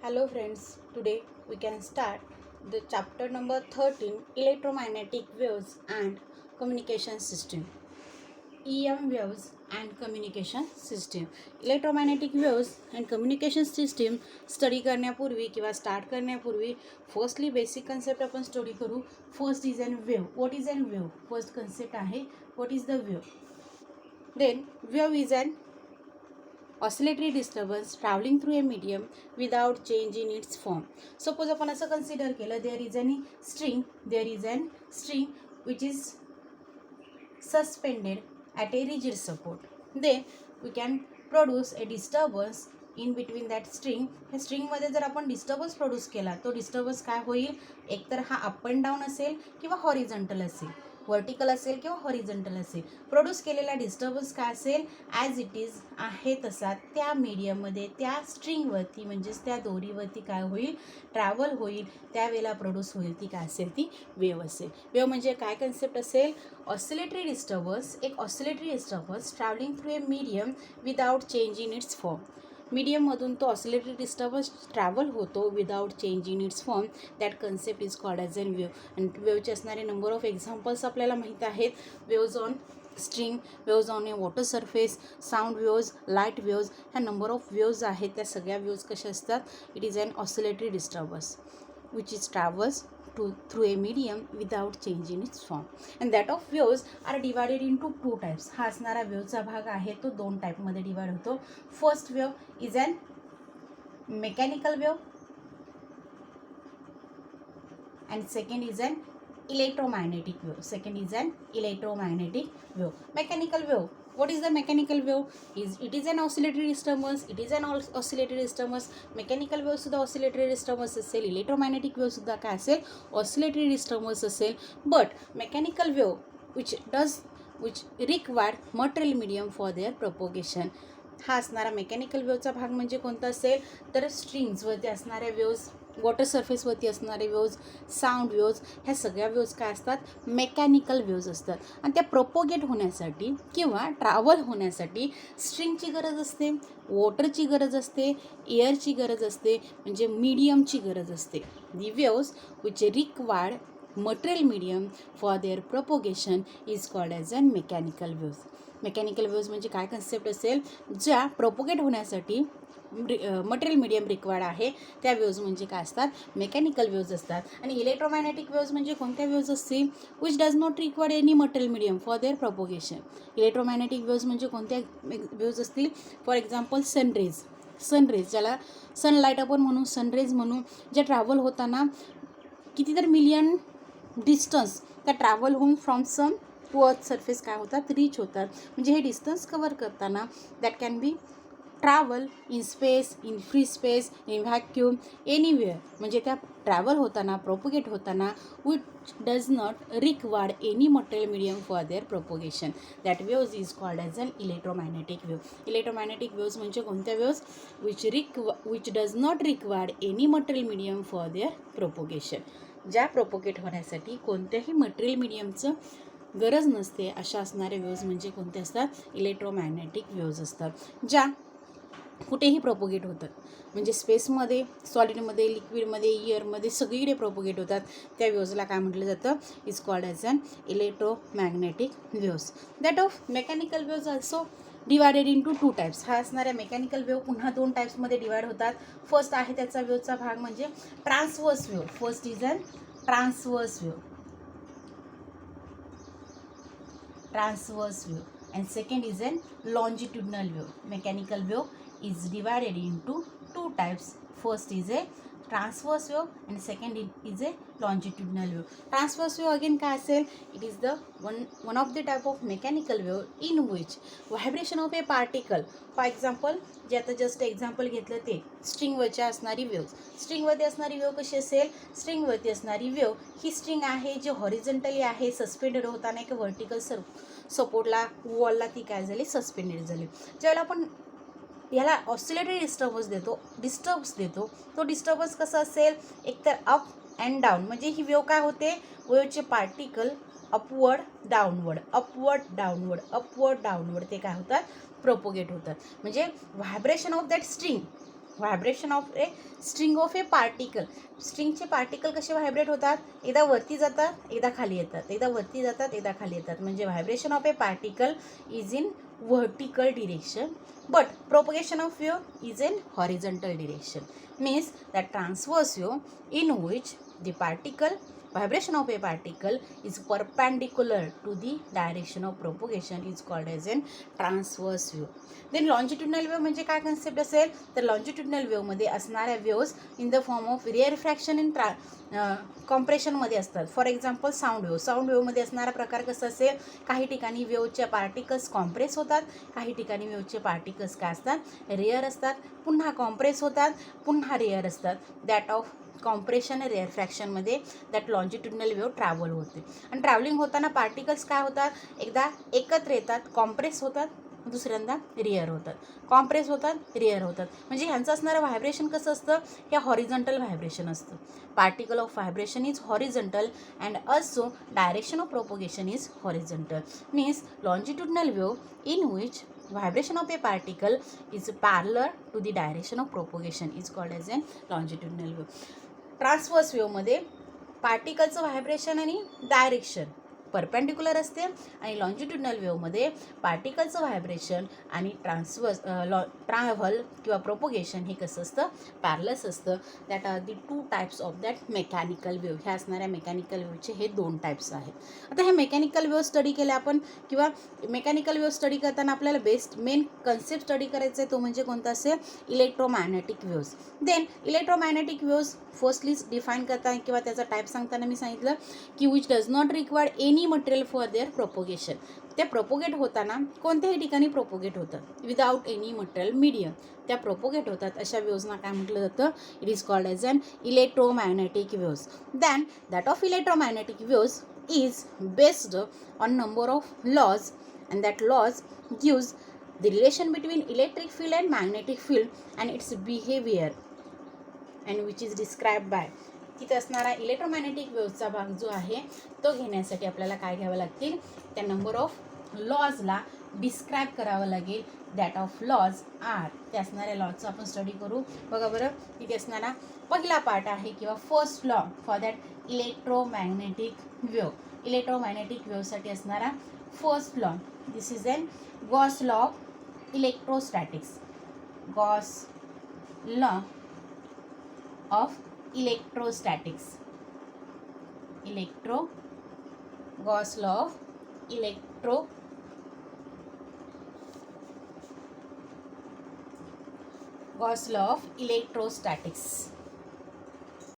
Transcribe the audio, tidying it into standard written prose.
Hello friends, today we can start the chapter number 13 Electromagnetic Waves and Communication System. EM waves and communication system. Electromagnetic waves and communication system study करण्यापूर्वी किंवा start करण्यापूर्वी firstly basic concept आपण study करू. First is an wave. What is an wave? First concept आहे what is the wave. Then wave is an oscillatory disturbance traveling through a medium without change in its form. Suppose आपण असं consider केलं, there is an string which is suspended at a rigid support. Then we can produce a disturbance in between that string. ह्या स्ट्रिंगमध्ये जर आपण disturbance produce केला तो disturbance काय होईल, एकतर हा अप अँड डाऊन असेल किंवा हॉरिझॉन्टल असेल, वर्टिकल असेल किंवा हॉरिझॉन्टल असेल. प्रोड्यूस केलेला डिस्टर्बन्स काय असेल, ॲज इट इज आहे तसा त्या मीडियममध्ये त्या स्ट्रिंगवरती म्हणजेच त्या दोरीवरती काय होईल, ट्रॅव्हल होईल. त्यावेळेला प्रोड्यूस होईल ती काय असेल, ती वेव असेल. वेव म्हणजे काय कन्सेप्ट असेल, ऑसिलेटरी डिस्टर्बन्स, एक oscillatory disturbance travelling through a medium without change in its form. मीडियममधून तो ऑसिलेटरी डिस्टर्बन्स ट्रॅव्हल होतो without change in its form. That concept is called as an wave. आणि वेवचे असणारे नंबर ऑफ एक्झाम्पल्स आपल्याला माहीत आहेत. Waves on string, waves on a water surface, sound waves, light waves, ह्या नंबर ऑफ वेव्ज आहेत. त्या सगळ्या वेव्ज कशा असतात, it is an oscillatory disturbance which is travels through a medium without change in its form. And that of waves are divided into two types. हा असणारा वेवचा भाग आहे तो दोन टाईपमध्ये डिवाइड होतो. First wave is an mechanical wave and second is an electromagnetic wave. Mechanical wave, what is the mechanical wave? It is an oscillatory disturbance. Mechanical wave सुद्धा oscillatory disturbance असेल, इलेक्ट्रोमॅग्नेटिक वेव सुद्धा काय असेल, oscillatory disturbance असेल. But mechanical wave which require material medium for their propagation. हा असणारा mechanical वेवचा भाग म्हणजे कोणता असेल, तर स्ट्रिंग्सवरती असणाऱ्या वेव्ज, वॉटर सरफेसवरती असणारे वेव्ज, साऊंड वेव्ज, ह्या सगळ्या वेव्ज काय असतात, मेकॅनिकल वेव्ज असतात. आणि त्या प्रोपोगेट होण्यासाठी किंवा ट्रॅव्हल होण्यासाठी स्ट्रिंगची गरज असते, वॉटरची गरज असते, एअरची गरज असते, म्हणजे मीडियमची गरज असते. The waves which required material medium for their propagation is called as an mechanical waves. Mechanical waves म्हणजे काय कन्सेप्ट असेल, ज्या प्रोपोगेट होण्यासाठी मटेरियल मीडियम रिक्वायर्ड आहे त्या वेव्ज म्हणजे काय असतात, मेकॅनिकल वेव्ज असतात. आणि इलेक्ट्रोमॅग्नेटिक वेव्ज म्हणजे कोणत्या वेव्ज असतील, which does not require any material medium for their propagation. Electromagnetic waves म्हणजे कोणत्या वेव्ज असतील, फॉर एक्झाम्पल सनरेज ज्याला सनलाईट आपण म्हणू, सनरेज म्हणू, ज्या ट्रॅव्हल होताना कितीतरी मिलियन डिस्टन्स त्या ट्रॅव्हल होऊन from sun to earth surface काय होतात, रीच होतात. म्हणजे हे डिस्टन्स कवर करताना that can be travel in space, in free space, in vacuum, anywhere. म्हणजे त्या ट्रॅव्हल होताना, प्रोपोगेट होताना which does not required any material medium for their propagation. That waves is called as an electromagnetic wave. Electromagnetic waves म्हणजे कोणत्या waves, which does not required any material medium for their propagation. ज्या propagate होण्यासाठी कोणत्याही material मीडियमचं गरज नसते अशा असणारे waves म्हणजे कोणते असतात, इलेक्ट्रोमॅग्नेटिक वेव्ज असतात. ज्या कुठेही प्रोपोगेट होतात, म्हणजे स्पेसमध्ये, सॉलिडमध्ये, लिक्विडमध्ये, एअरमध्ये सगळीकडे प्रोपोगेट होतात. त्या वेव्जला काय म्हटलं जातं, is called as an electromagnetic waves. That of mechanical waves also divided in two types. हा असणाऱ्या मेकॅनिकल वेव्ह पुन्हा दोन टाईप्समध्ये डिवाइड होतात. फर्स्ट आहे त्याचा वेव्हचा भाग म्हणजे transverse wave. First is an transverse wave and second is an longitudinal wave. Mechanical wave is divided into two types. First is a transverse wave and second is a longitudinal wave. Transverse wave again काय असेल, it is the one of the type of mechanical wave in which vibration of a particle, for example जे आता just example घेतलं ते स्ट्रिंगवरची असणारी waves. स्ट्रिंगवरती असणारी wave कशी असेल, स्ट्रिंगवरती असणारी वेव्ह ही स्ट्रिंग आहे जी हॉरिझॉन्टली आहे, सस्पेंडेड होताना एक व्हर्टिकल सपोर्टला, वॉलला ती काय झाली, सस्पेंडेड झाली. ज्यावेळेला आपण याला ऑसिलेटरी डिस्टर्ब्स देतो तो डिस्टर्बन्स कसा असेल, एकतर अप अँड डाऊन. म्हणजे ही वेव्ह काय होते, वेव्हचे पार्टिकल अपवर्ड डाऊनवर्ड ते काय होतात, प्रोपोगेट होतात. म्हणजे vibration of that string vibration of a string of A particle. स्ट्रिंगचे पार्टिकल कसे व्हायब्रेट होतात, एकदा वरती जातात एकदा खाली येतात, एकदा वरती जातात एकदा खाली येतात. म्हणजे vibration of A particle is in vertical direction, but propagation of wave is in horizontal direction. Means that transverse wave in which the particle vibration of a particle is perpendicular to the direction of propagation is called as an transverse wave. Then longitudinal wave म्हणजे काय concept असेल तर longitudinal wave मध्ये असणाऱ्या waves in the form of rarefaction in कॉम्प्रेशनमध्ये असतात. For example sound वेवमध्ये असणारा प्रकार कसा असेल, काही ठिकाणी वेवचे पार्टिकल्स कॉम्प्रेस होतात, काही ठिकाणी वेवचे पार्टिकल्स काय असतात रेअर असतात, पुन्हा कॉम्प्रेस होतात पुन्हा रेअर असतात. दॅट ऑफ कॉम्प्रेशन रेअर फ्रॅक्शनमध्ये दॅट लॉन्जिट्युडनल वेव ट्रॅव्हल होते. आणि ट्रॅव्हलिंग होताना पार्टिकल्स काय होतात, एकदा एकत्र येतात कॉम्प्रेस होतात, दुसऱ्यांदा रिअर होतात, कॉम्प्रेस होतात रिअर होतात. म्हणजे ह्यांचं असणारं व्हायब्रेशन कसं असतं, हे हॉरिझॉन्टल व्हायब्रेशन असतं. Particle of vibration is horizontal and also direction of propagation is horizontal. Means longitudinal wave in which vibration of a particle is parallel to the direction of propagation is called as an longitudinal wave. Transverse वेवमध्ये पार्टिकलचं vibration आणि direction perpendicular असते आणि longitudinal वेवमध्ये पार्टिकलचं vibration आणि travel किंवा propagation हे कसं असतं पॅरलस असतं. That are the two types of that mechanical wave. ह्या असणाऱ्या मेकॅनिकल वेवचे हे दोन टाईप्स आहेत. आता हे मेकॅनिकल वेव स्टडी केले आपण किंवा मेकॅनिकल वेव स्टडी करताना आपल्याला मेन कन्सेप्ट स्टडी करायचं आहे तो म्हणजे कोणता असेल electromagnetic waves. Then electromagnetic waves firstly define करताना किंवा त्याचा टाईप सांगताना मी सांगितलं की which does not require any material for their propagation. ते प्रोपोगेट होताना कोणत्याही ठिकाणी प्रोपोगेट होतात विदाउट एनी मटेरियल मीडियम त्या प्रोपोगेट होतात. अशा वेव्सना काय म्हटलं जातं, it is called as an electromagnetic waves. Than that of electromagnetic waves is based on number of laws and that laws gives the relation between electric field and magnetic field and its behavior and which is described by. तिथे असणारा electromagnetic वेव्हचा भाग जो आहे तो घेण्यासाठी आपल्याला काय घ्यावं लागतील, त्या नंबर ऑफ लॉजला डिस्क्राईब करावं लागेल. दॅट ऑफ लॉज आर, त्या असणाऱ्या लॉजचा आपण स्टडी करू. बघा बरं, तिथे असणारा पहिला पार्ट आहे किंवा first law for that electromagnetic wave. Electromagnetic वेव्हसाठी असणारा first law, this is an Gauss law of electrostatics. Gauss law of electrostatics. Gauss law of electrostatics.